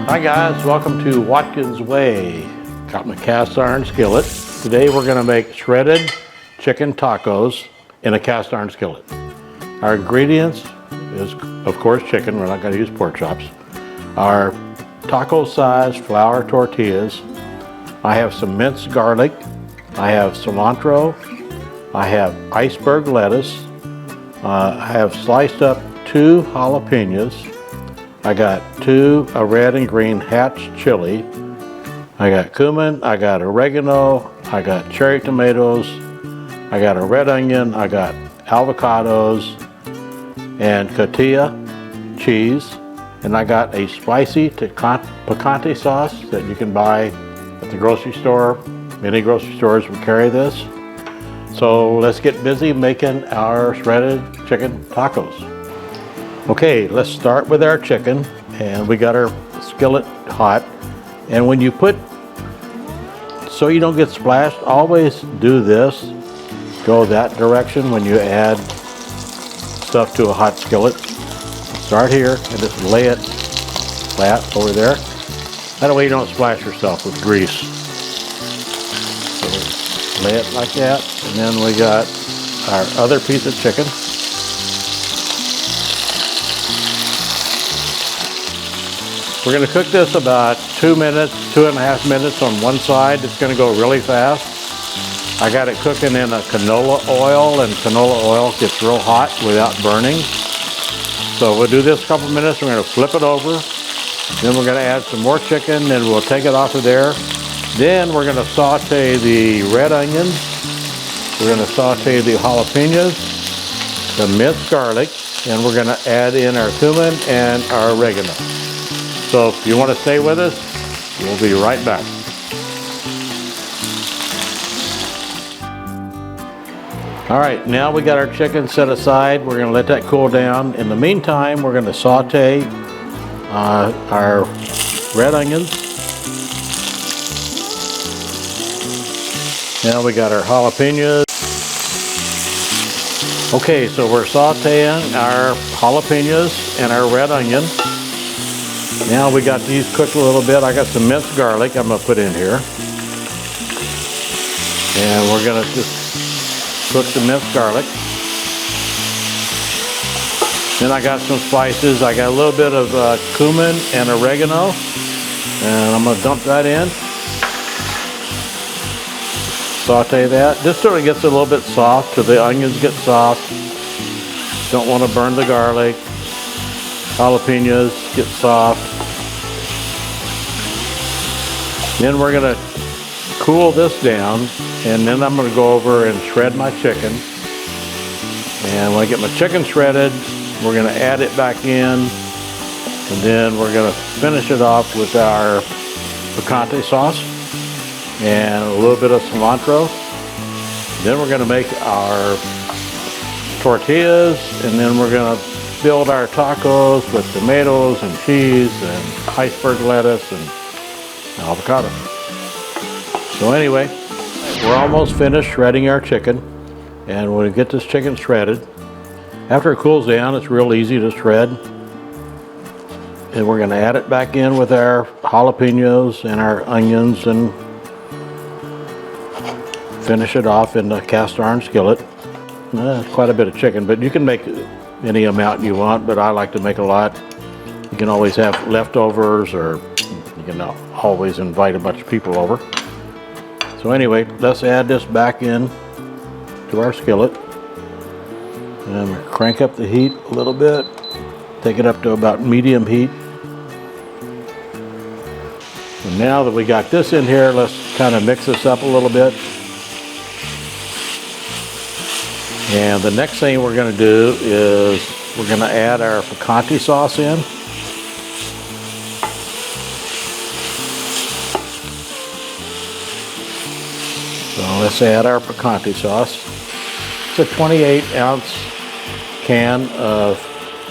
Hi guys, welcome to Watkins Way. Got my cast iron skillet. Today we're going to make shredded chicken tacos in a cast iron skillet. Our ingredients is, of course, chicken. We're not going to use pork chops. Our taco-sized flour tortillas. I have some minced garlic. I have cilantro. I have iceberg lettuce. I have sliced up 2 jalapenos. I got 2 red and green hatch chili. I got cumin, I got oregano, I got cherry tomatoes, I got a red onion, I got avocados and Cotija cheese, and I got a spicy picante sauce that you can buy at the grocery store. Many grocery stores will carry this. So let's get busy making our shredded chicken tacos. Okay, let's start with our chicken, and we got our skillet hot. And when you put, so you don't get splashed, always do this. Go that direction when you add stuff to a hot skillet. Start here and just lay it flat over there. That way you don't splash yourself with grease. So lay it like that, and then we got our other piece of chicken. We're going to cook this about 2 minutes, 2.5 minutes on one side. It's going to go really fast. I got it cooking in a canola oil, and canola oil gets real hot without burning. So we'll do this a couple minutes. We're going to flip it over. Then we're going to add some more chicken, and we'll take it off of there. Then we're going to saute the red onions. We're going to saute the jalapenos, the minced garlic, and we're going to add in our cumin and our oregano. So if you want to stay with us, we'll be right back. All right, now we got our chicken set aside. We're going to let that cool down. In the meantime, we're going to saute our red onions. Now we got our jalapenos. Okay, so we're sauteing our jalapenos and our red onion. Now we got these cooked a little bit. I got some minced garlic I'm going to put in here. And we're going to just cook the minced garlic. Then I got some spices. I got a little bit of cumin and oregano. And I'm going to dump that in. Saute that. Just so it gets a little bit soft, so the onions get soft. Don't want to burn the garlic. Jalapenos get soft. Then we're going to cool this down, and then I'm going to go over and shred my chicken. And when I get my chicken shredded, we're going to add it back in, and then we're going to finish it off with our picante sauce and a little bit of cilantro. Then we're going to make our tortillas, and then we're going to build our tacos with tomatoes and cheese and iceberg lettuce and avocado. So anyway, we're almost finished shredding our chicken, and when we get this chicken shredded, after it cools down, it's real easy to shred. And we're going to add it back in with our jalapenos and our onions and finish it off in the cast iron skillet. Quite a bit of chicken, but you can make any amount you want, but I like to make a lot. You can always have leftovers, or you can always invite a bunch of people over. So anyway, let's add this back in to our skillet. And crank up the heat a little bit. Take it up to about medium heat. And now that we got this in here, let's kind of mix this up a little bit. And the next thing we're going to do is we're going to add our picante sauce in. So let's add our picante sauce. It's a 28-ounce can of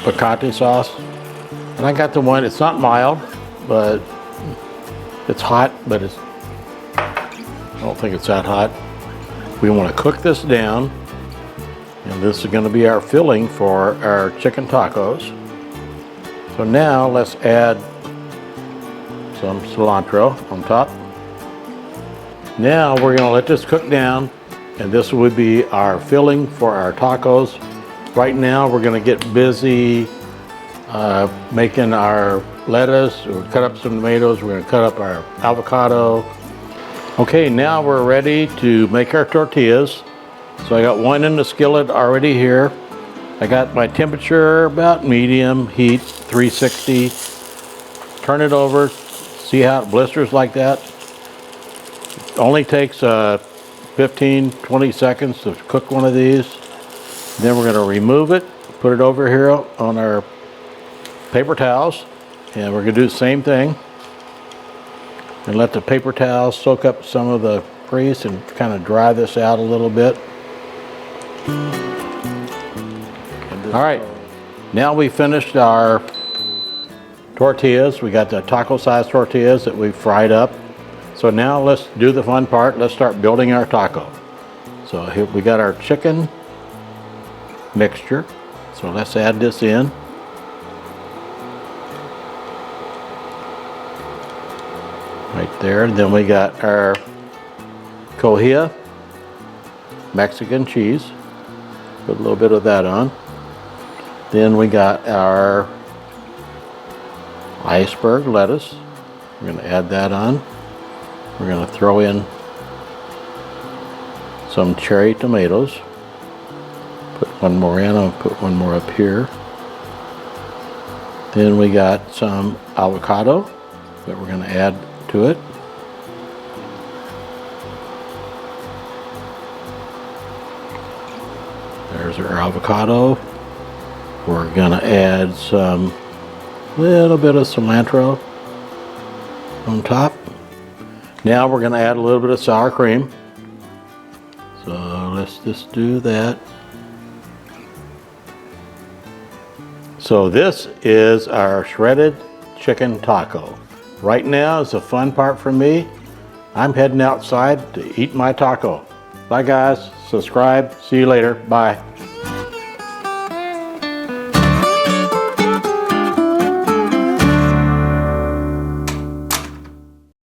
picante sauce. And I got the one, it's not mild, but it's hot, but I don't think it's that hot. We want to cook this down. And this is going to be our filling for our chicken tacos. So now let's add some cilantro on top. Now we're gonna let this cook down, and this would be our filling for our tacos. Right now we're gonna get busy making our lettuce. We'll cut up some tomatoes. We're gonna cut up our avocado. Okay, now we're ready to make our tortillas. So I got one in the skillet already here. I got my temperature about medium heat, 360. Turn it over, see how it blisters like that. It only takes 15-20 seconds to cook one of these. Then we're gonna remove it, put it over here on our paper towels, and we're gonna do the same thing. And let the paper towels soak up some of the grease and kind of dry this out a little bit. All right, now we finished our tortillas. We got the taco size tortillas that we fried up. So now let's do the fun part. Let's start building our taco. So here we got our chicken mixture. So let's add this in. Right there. And then we got our Cotija Mexican cheese. Put a little bit of that on. Then we got our iceberg lettuce. We're going to add that on. We're going to throw in some cherry tomatoes. Put one more in. I'll put one more up here. Then we got some avocado that we're going to add to it. There's our avocado. We're gonna add some little bit of cilantro on top. Now we're gonna add a little bit of sour cream. So let's just do that. So this is our shredded chicken taco. Right now is the fun part for me. I'm heading outside to eat my taco. Bye guys, subscribe, see you later, bye.